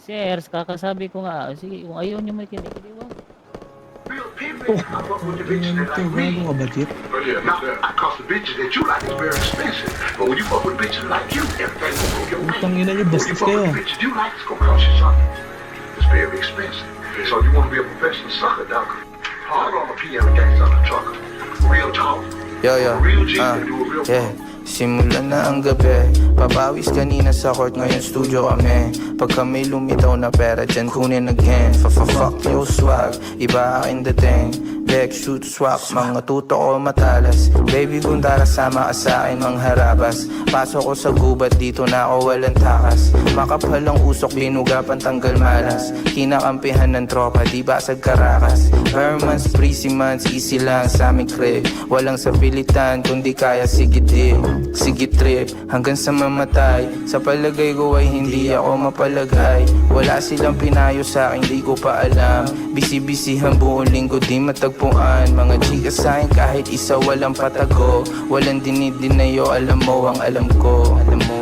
Sirs, kakasabi ko nga, sige, kung ayaw nyo makinig, di ba? Ganyan ito, gago ka ba, Chip? Utang ina nyo, bastos kayo. So you want to be a professional sucker, dog? Hard on the piano gangster on the trucker. Real talk. Yo, Real G can do a real yeah. Simula na ang gabi, papawis kanina sa court, ngayon studio kami. Pagka may lumitaw na pera, dyan kunin again. Fuck yo swag, iba aking dating. Leg shoot swak, mga tuto ko matalas. Baby kung darasama ka sa akin mangharabas. Pasok ko sa gubat, dito na ako walang takas. Makapal ang usok, binugapan tanggal malas. Kinakampihan ng tropa, di basag karakas. Hermans, breezy months, easy lang sa aming crib. Walang sapilitan, kundi kaya sige trip, hanggang sa mamatay. Sa palagay ko ay hindi ako mapalagay. Wala silang pinayo sa akin, di ko pa alam. Busy ang buong linggo, di matagpuan. Mga chika sa akin kahit isa walang patago. Walang dinidinayo, alam mo ang alam ko.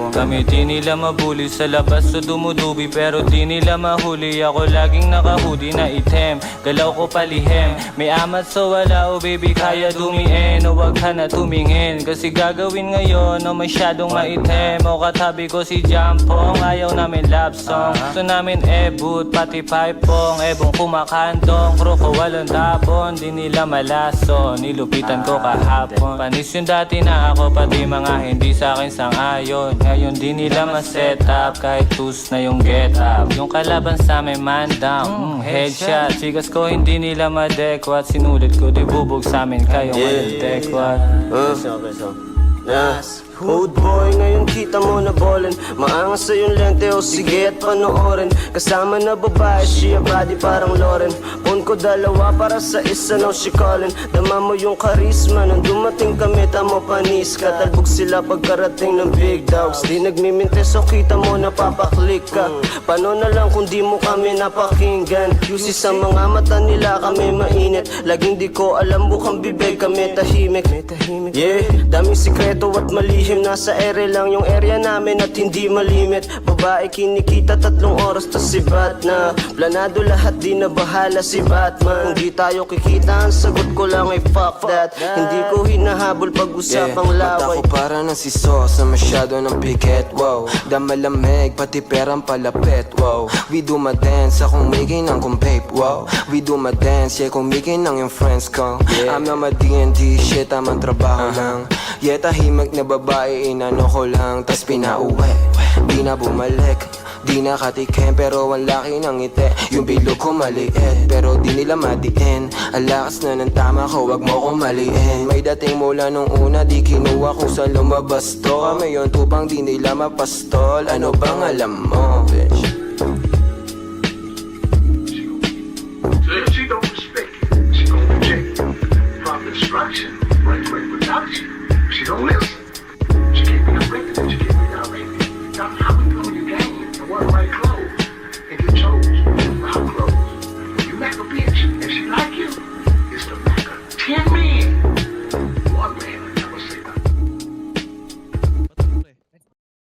Kami di nila mabuli sa labas so dumudubi, pero di nila mahuli. Ako laging nakahudi na item, galaw ko palihim. May amat so wala, oh baby kaya dumiin. O wag ka na tumingin, kasi gagawin ngayon o masyadong maitim. O katabi ko si Jampong, ayaw namin love song. Gusto namin ebut, pati pipong. Ebong kumakantong, crew ko walang tapon. Di nila malaso, nilupitan ko kahapon. Panis yung dati na ako, pati mga hindi sa akin sang-ayon. Ngayon di nila ma-set up, kahit tus na yung get up. Yung kalaban sa amin man down, headshot. Sigas ko hindi nila madekwat, sinulit ko di bubog sa amin kayong walang tekwat. Old boy, ngayon kita mo na ballin'. Maangas sa yung lente, o sige at panoorin. Kasama na babae, siya body parang Lauren. Phone ko dalawa para sa isa, now she callin'. Dama mo yung charisma, nang dumating kami tamo panis ka. Talbog sila pagkarating ng big dogs. Di nagmiminte so kita mo napapaklik ka. Paano na lang kung di mo kami napakinggan. QC sa mga mata nila kami mainit. Laging di ko alam bukang bibig kami tahimik. Yeah, daming sikreto at malihim. Nasa ere lang yung area namin at hindi malimit. Babae kinikita 3 oras tas si Bat na. Planado lahat, di na bahala si Batman. Kung di tayo kikita, ang sagot ko lang ay fuck that. Hindi ko hinahabol pag-usapang laway. Mata ko para ng siso sa masyado ng piket. Wow, damalamig, pati perang palapit. Wow, we do my dance, akong making ng kumpape. Wow, we do my dance, yeah, kung making ng yung friends ko. I'm not my D&D shit, tamang trabaho lang. Yeah, tahimik na babae, inano ko lang, tas pinauwi. Di na bumalik, di na katikim, pero ang laki ng ngiti. Yung bilog ko maliit, pero di nila madiin. Alakas na ng tama ko, wag mo ko maliin. May dating mula nung una, di kinuha kung saan lumabas to. Kami yun tupang di nila mapastol, ano bang alam mo, bitch?